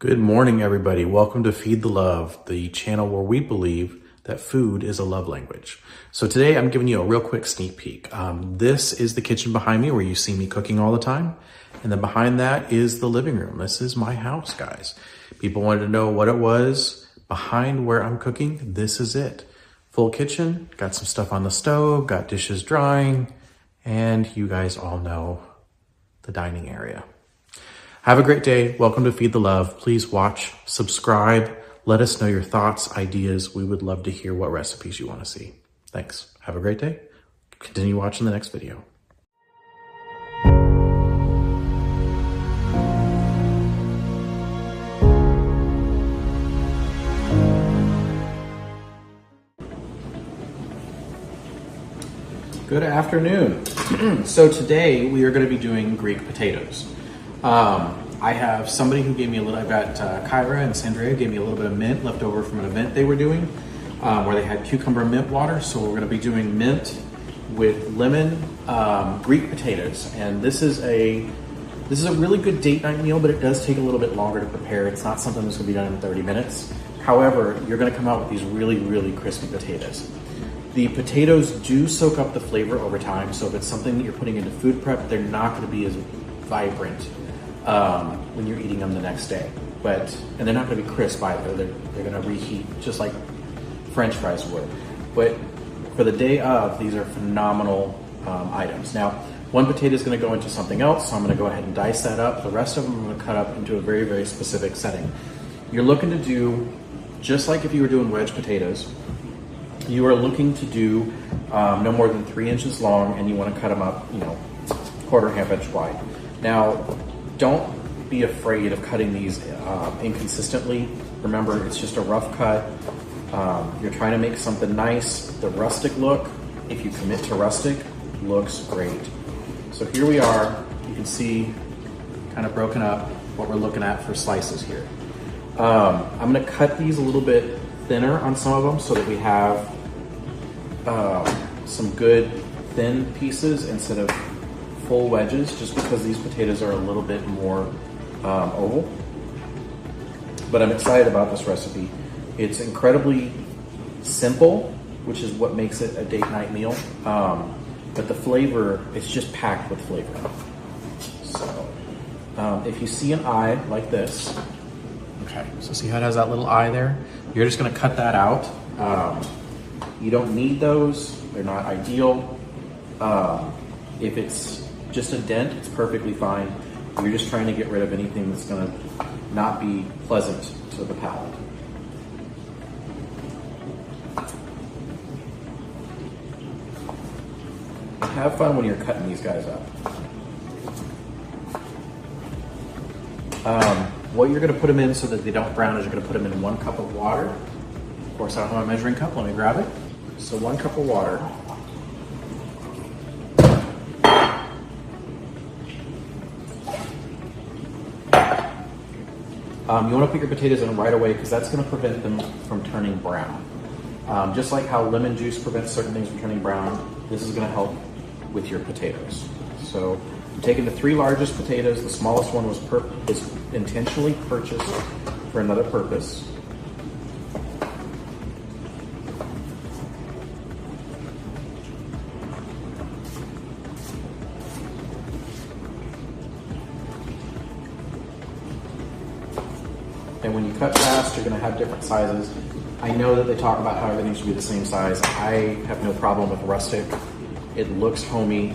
Good morning, everybody. Welcome to Feed the Love, the channel where we believe that food is a love language. So today I'm giving you a real quick sneak peek. This is the kitchen behind me where you see me cooking all the time. And then behind that is the living room. This is my house, guys. People wanted to know what it was behind where I'm cooking. This is it. Full kitchen, got some stuff on the stove, got dishes drying, and you guys all know the dining area. Have a great day. Welcome to Feed the Love. Please watch, subscribe, let us know your thoughts, ideas. We would love to hear what recipes you want to see. Thanks. Have a great day. Continue watching the next video. Good afternoon. So today we are going to be doing Greek potatoes. I have somebody who gave me a little, I've got Kyra and Sandrea gave me a little bit of mint left over from an event they were doing where they had cucumber mint water. So we're going to be doing mint with lemon Greek potatoes. And this is a really good date night meal, but it does take a little bit longer to prepare. It's not something that's going to be done in 30 minutes. However, you're going to come out with these really, really crispy potatoes. The potatoes do soak up the flavor over time. So if it's something that you're putting into food prep, they're not going to be as vibrant when you're eating them the next day. And they're not going to be crisp either. They're going to reheat just like French fries would. But for the day of, these are phenomenal items. Now, one potato is going to go into something else, so I'm going to go ahead and dice that up. The rest of them I'm going to cut up into a very, very specific setting. You're looking to do, just like if you were doing wedge potatoes, you are looking to do no more than 3 inches long, and you want to cut them up, quarter, half inch wide. Now, don't be afraid of cutting these inconsistently. Remember, it's just a rough cut. You're trying to make something nice. The rustic look, if you commit to rustic, looks great. So here we are. You can see kind of broken up what we're looking at for slices here. I'm going to cut these a little bit thinner on some of them so that we have some good thin pieces instead of full wedges, just because these potatoes are a little bit more oval. But I'm excited about this recipe. It's incredibly simple, which is what makes it a date night meal. But the flavor, it's just packed with flavor. So if you see an eye like this, okay, so see how it has that little eye there? You're just gonna cut that out. You don't need those, they're not ideal. If it's just a dent, it's perfectly fine. You're just trying to get rid of anything that's gonna not be pleasant to the palate. Have fun when you're cutting these guys up. What you're gonna put them in so that they don't brown is you're gonna put them in 1 cup of water. Of course, I don't have a measuring cup, let me grab it. So 1 cup of water. You want to put your potatoes in right away because that's going to prevent them from turning brown. Just like how lemon juice prevents certain things from turning brown, this is going to help with your potatoes. So I'm taking the 3 largest potatoes. The smallest one was intentionally purchased for another purpose. And when you cut fast, you're going to have different sizes. I know that they talk about how everything should be the same size. I have no problem with rustic. It looks homey.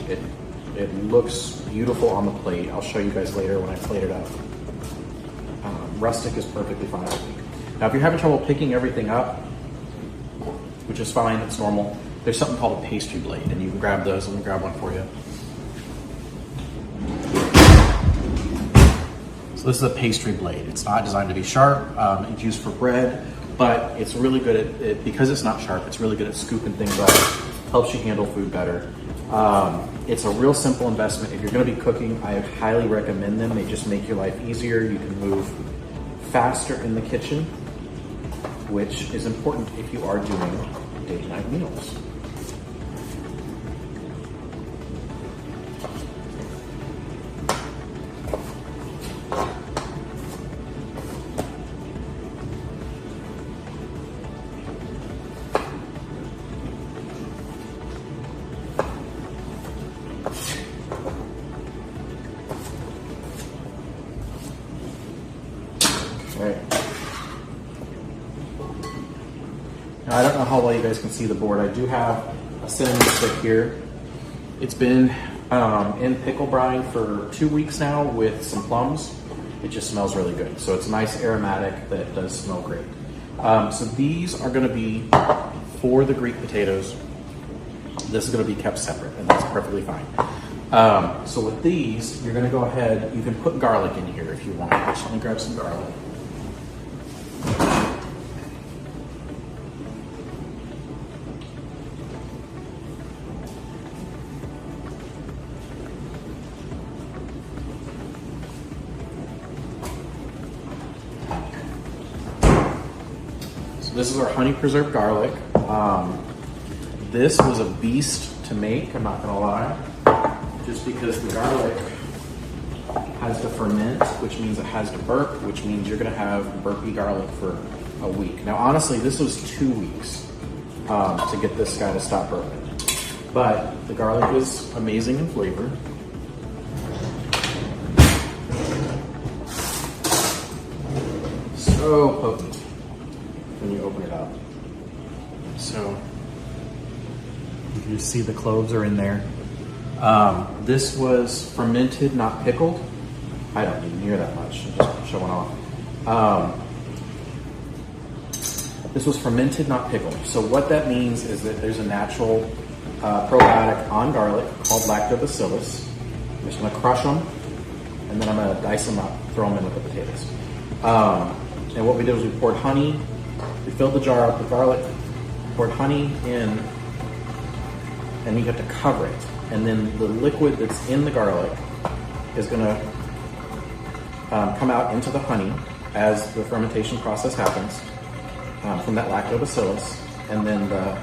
It looks beautiful on the plate. I'll show you guys later when I plate it up. Rustic is perfectly fine with me. Now, if you're having trouble picking everything up, which is fine, it's normal, there's something called a pastry blade, and you can grab those. Let me grab one for you. So this is a pastry blade. It's not designed to be sharp. It's used for bread, but it's really good at it because it's not sharp. It's really good at scooping things up. Helps you handle food better. It's a real simple investment. If you're going to be cooking, I highly recommend them. They just make your life easier. You can move faster in the kitchen, which is important if you are doing date night meals. Right. Now, I don't know how well you guys can see the board. I do have a cinnamon stick here. It's been in pickle brine for 2 weeks now with some plums. It just smells really good. So it's a nice aromatic that does smell great. So these are gonna be for the Greek potatoes. This is gonna be kept separate, and that's perfectly fine. So with these, you're gonna go ahead, you can put garlic in here if you want. Just let me grab some garlic. So this is our honey preserved garlic. This was a beast to make, I'm not gonna lie, just because the garlic has to ferment, which means it has to burp, which means you're gonna have burpy garlic for a week. Now, honestly, this was 2 weeks to get this guy to stop burping. But the garlic was amazing in flavor. So potent when you open it up. So you see the cloves are in there. This was fermented, not pickled. I don't need near that much, I'm just showing off. This was fermented, not pickled. So what that means is that there's a natural probiotic on garlic called lactobacillus. I'm just gonna crush them, and then I'm gonna dice them up, throw them in with the potatoes. And what we did was we poured honey, we filled the jar up with garlic, poured honey in, and you have to cover it. And then the liquid that's in the garlic is gonna come out into the honey as the fermentation process happens from that lactobacillus. And then the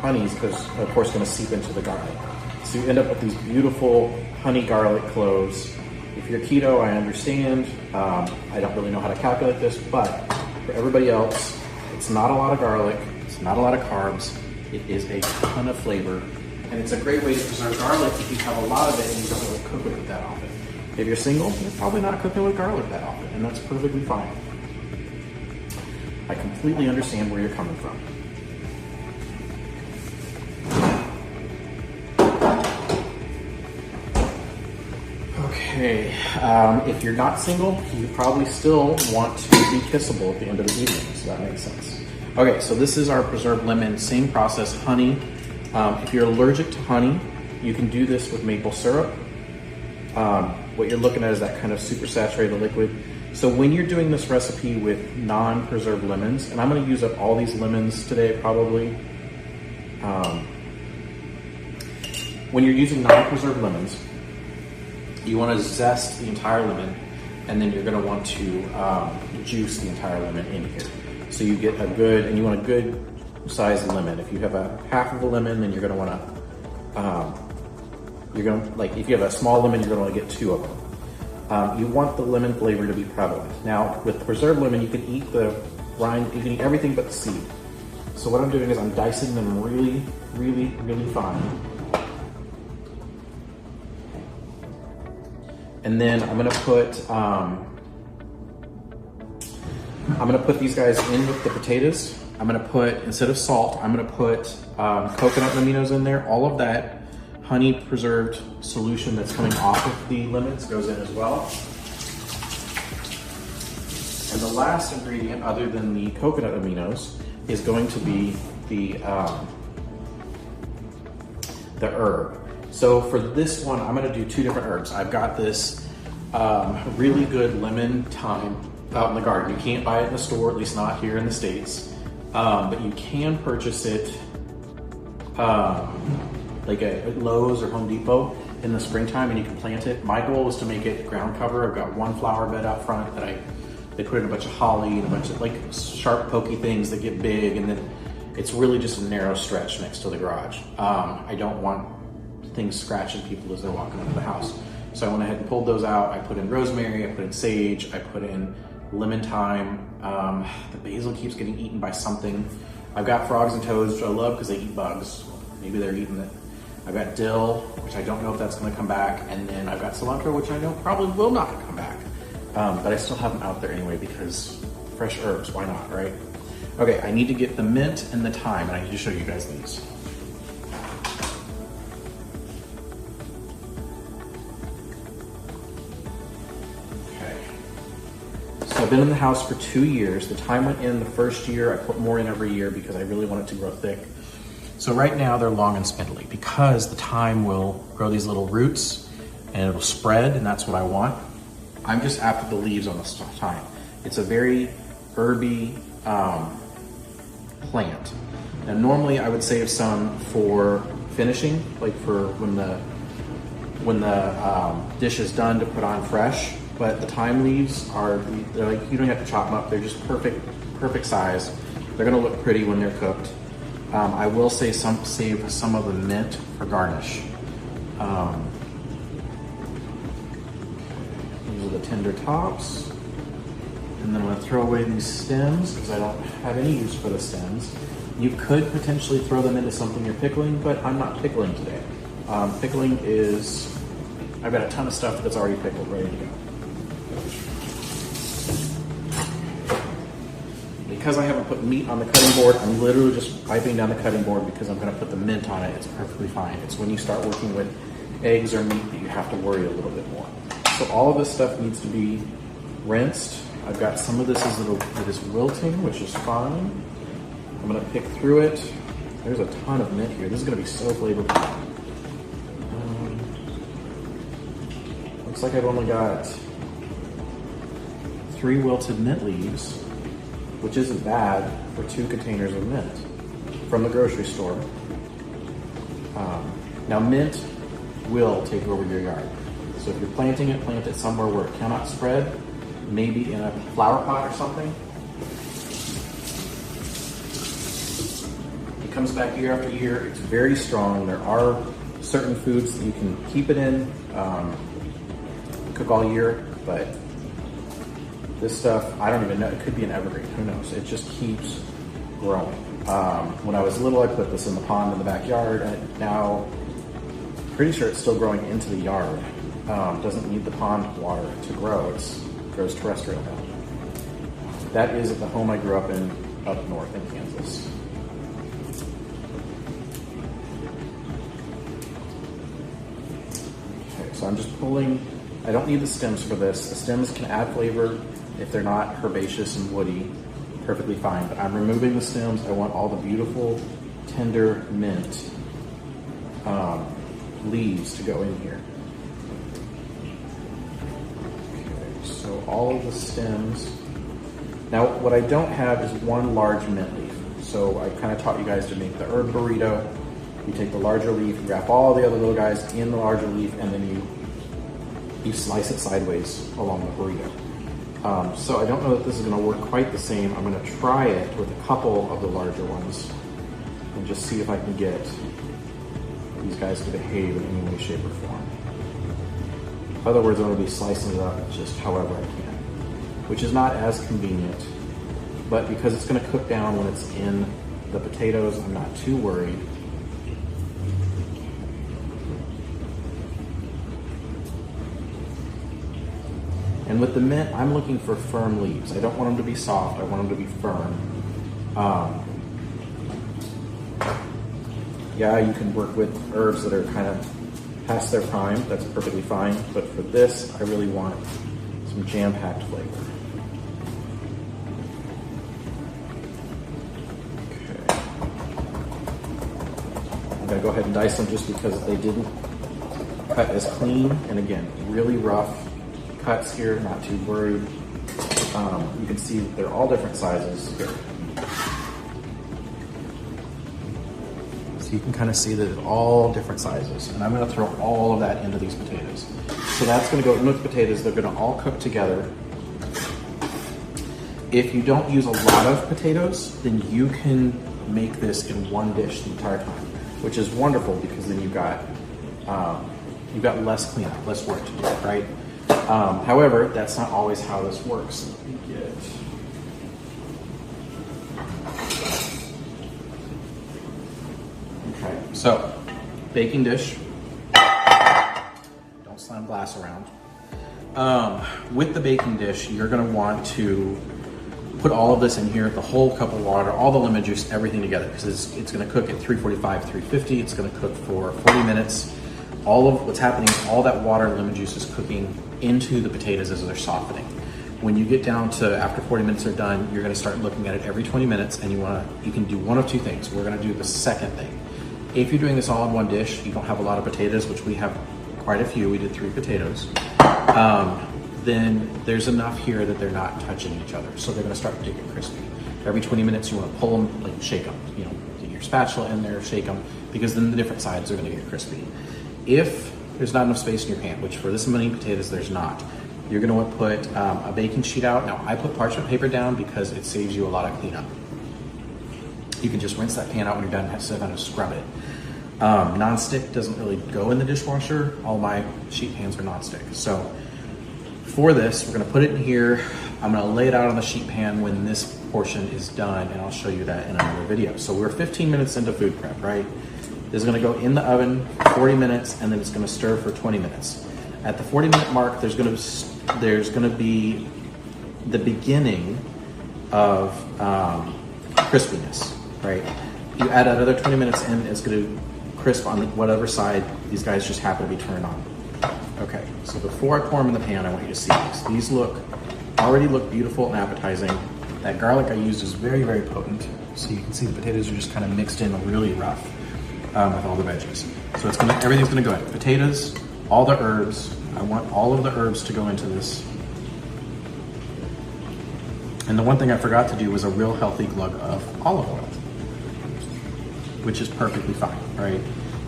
honey is, of course, gonna seep into the garlic. So you end up with these beautiful honey garlic cloves. If you're keto, I understand. I don't really know how to calculate this, but for everybody else, it's not a lot of garlic, it's not a lot of carbs, it is a ton of flavor, and it's a great way to preserve garlic if you have a lot of it and you don't really cook with it that often. If you're single, you're probably not cooking with garlic that often, and that's perfectly fine. I completely understand where you're coming from. Okay, if you're not single, you probably still want to be kissable at the end of the evening, so that makes sense. Okay, so this is our preserved lemon, same process, honey. If you're allergic to honey, you can do this with maple syrup. What you're looking at is that kind of super saturated liquid. So when you're doing this recipe with non-preserved lemons, and I'm gonna use up all these lemons today probably. When you're using non-preserved lemons, you want to zest the entire lemon, and then you're going to want to juice the entire lemon in here. So you get a good, and you want a good sized lemon. If you have a half of a lemon, then you're going to want to, like if you have a small lemon, you're going to want to get 2 of them. You want the lemon flavor to be prevalent. Now, with preserved lemon, you can eat the rind, you can eat everything but the seed. So what I'm doing is I'm dicing them really, really, really fine. And then I'm gonna put these guys in with the potatoes. I'm gonna put, instead of salt, I'm gonna put coconut aminos in there. All of that honey preserved solution that's coming off of the lemons goes in as well. And the last ingredient, other than the coconut aminos, is going to be the herb. So for this one, I'm gonna do 2 different herbs. I've got this really good lemon thyme out in the garden. You can't buy it in the store, at least not here in the States. But you can purchase it like at Lowe's or Home Depot in the springtime, and you can plant it. My goal was to make it ground cover. I've got 1 flower bed out front that they put in a bunch of holly and a bunch of like sharp pokey things that get big, and then it's really just a narrow stretch next to the garage. I don't want things scratching people as they're walking into the house. So I went ahead and pulled those out. I put in rosemary, I put in sage, I put in lemon thyme. The basil keeps getting eaten by something. I've got frogs and toads, which I love because they eat bugs. Maybe they're eating it. I've got dill, which I don't know if that's gonna come back. And then I've got cilantro, which I know probably will not come back. but I still have them out there anyway because fresh herbs, why not, right? Okay, I need to get the mint and the thyme, and I need to show you guys these. Okay, so I've been in the house for 2 years. The thyme went in the first year. I put more in every year because I really want it to grow thick. So right now they're long and spindly because the thyme will grow these little roots and it'll spread, and that's what I want. I'm just after the leaves on the thyme. It's a very herby plant. Now normally I would save some for finishing, like for when the dish is done to put on fresh, but the thyme leaves they're like, you don't have to chop them up. They're just perfect size. They're gonna look pretty when they're cooked. I will save some of the mint for garnish. These are the tender tops. And then I'm gonna throw away these stems because I don't have any use for the stems. You could potentially throw them into something you're pickling, but I'm not pickling today. Pickling is, I've got a ton of stuff that's already pickled, ready to go. Because I haven't put meat on the cutting board, I'm literally just wiping down the cutting board because I'm gonna put the mint on it. It's perfectly fine. It's when you start working with eggs or meat that you have to worry a little bit more. So all of this stuff needs to be rinsed. I've got some of this that is wilting, which is fine. I'm gonna pick through it. There's a ton of mint here. This is gonna be so flavorful. Looks like I've only got 3 wilted mint leaves, which isn't bad for 2 containers of mint from the grocery store. Now mint will take over your yard. So if you're planting it, plant it somewhere where it cannot spread, maybe in a flower pot or something. It comes back year after year. It's very strong. There are certain foods that you can keep it in, cook all year, but this stuff, I don't even know. It could be an evergreen. Who knows? It just keeps growing. When I was little, I put this in the pond in the backyard, and now pretty sure it's still growing into the yard. Doesn't need the pond water to grow. It grows terrestrial now. That is at the home I grew up in up north in Kansas. Okay, so I'm just pulling. I don't need the stems for this. The stems can add flavor if they're not herbaceous and woody, perfectly fine. But I'm removing the stems. I want all the beautiful, tender mint leaves to go in here. Okay, so all of the stems. Now, what I don't have is 1 large mint leaf. So I kind of taught you guys to make the herb burrito. You take the larger leaf, you wrap all the other little guys in the larger leaf, and then you slice it sideways along the burrito. So I don't know that this is gonna work quite the same. I'm gonna try it with a couple of the larger ones and just see if I can get these guys to behave in any way, shape, or form. In other words, I'm gonna be slicing it up just however I can, which is not as convenient, but because it's gonna cook down when it's in the potatoes, I'm not too worried. And with the mint, I'm looking for firm leaves. I don't want them to be soft, I want them to be firm. Yeah, you can work with herbs that are kind of past their prime, that's perfectly fine. But for this, I really want some jam-packed flavor. Okay. I'm gonna go ahead and dice them just because they didn't cut as clean. And again, really rough cuts here, not too worried. You can see they're all different sizes here. So you can kind of see that they're all different sizes. And I'm gonna throw all of that into these potatoes. So that's gonna go in with the potatoes. They're gonna all cook together. If you don't use a lot of potatoes, then you can make this in one dish the entire time, which is wonderful because then you've got less cleanup, less work to do, right? However, that's not always how this works. Let me get... Okay, so baking dish. Don't slam glass around. with the baking dish, you're gonna want to put all of this in here, the whole cup of water, all the lemon juice, everything together, because it's gonna cook at 345, 350. It's gonna cook for 40 minutes. All of what's happening is all that water and lemon juice is cooking into the potatoes as they're softening. When you get down to after 40 minutes are done, you're gonna start looking at it every 20 minutes, and you can do one of two things. We're gonna do the second thing. If you're doing this all in one dish, you don't have a lot of potatoes, which we have quite a few. We did 3 potatoes. Then there's enough here that they're not touching each other, so they're gonna start to get crispy. Every 20 minutes, you wanna pull them, like shake them. You know, get your spatula in there, shake them, because then the different sides are gonna get crispy. If there's not enough space in your pan, which for this many potatoes there's not, you're gonna want to put a baking sheet out. Now I put parchment paper down because it saves you a lot of cleanup. You can just rinse that pan out when you're done, instead of having to scrub it. Non-stick doesn't really go in the dishwasher. All my sheet pans are non-stick. So for this, we're gonna put it in here. I'm gonna lay it out on the sheet pan when this portion is done, and I'll show you that in another video. So we're 15 minutes into food prep, right? This is gonna go in the oven for 40 minutes, and then it's gonna stir for 20 minutes. At the 40-minute mark, there's gonna be the beginning of crispiness, right? You add another 20 minutes in, it's gonna crisp on whatever side these guys just happen to be turned on. Okay, so before I pour them in the pan, I want you to see these. These already look beautiful and appetizing. That garlic I used is very, very potent. So you can see the potatoes are just kind of mixed in really rough with all the veggies. So everything's gonna go in. Potatoes, all the herbs. I want all of the herbs to go into this. And the one thing I forgot to do was a real healthy glug of olive oil, which is perfectly fine, right?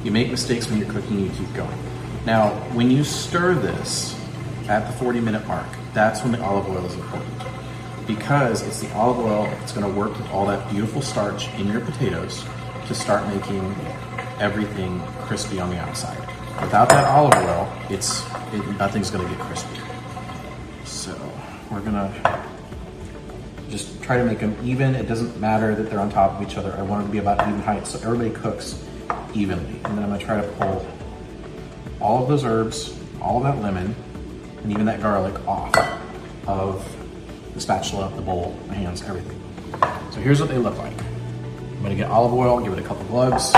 You make mistakes when you're cooking, you keep going. Now, when you stir this at the 40-minute mark, that's when the olive oil is important, because it's the olive oil that's gonna work with all that beautiful starch in your potatoes to start making everything crispy on the outside. Without that olive oil, nothing's gonna get crispy. So we're gonna just try to make them even. It doesn't matter that they're on top of each other. I want them to be about even height so everybody cooks evenly. And then I'm gonna try to pull all of those herbs, all of that lemon, and even that garlic off of the spatula, the bowl, my hands, everything. So here's what they look like. I'm gonna get olive oil, give it a couple glugs.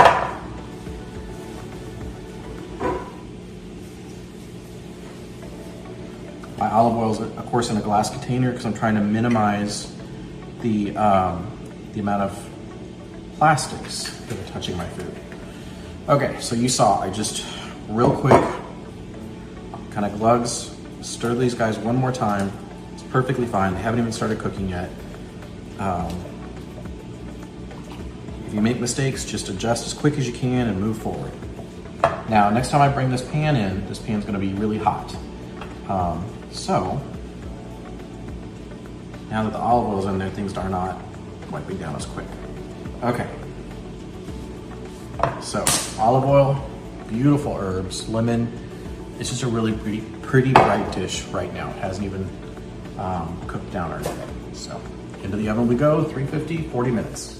My olive oil is, of course, in a glass container because I'm trying to minimize the amount of plastics that are touching my food. Okay, so you saw, I just real quick kind of glugs, stir these guys one more time. It's perfectly fine. They haven't even started cooking yet. If you make mistakes, just adjust as quick as you can and move forward. Now, next time I bring this pan in, this pan's gonna be really hot. So, now that the olive oil's in there, things are not wiping down as quick. Okay. So, olive oil, beautiful herbs, lemon. It's just a really pretty bright dish right now. It hasn't even cooked down or anything. So, into the oven we go, 350, 40 minutes.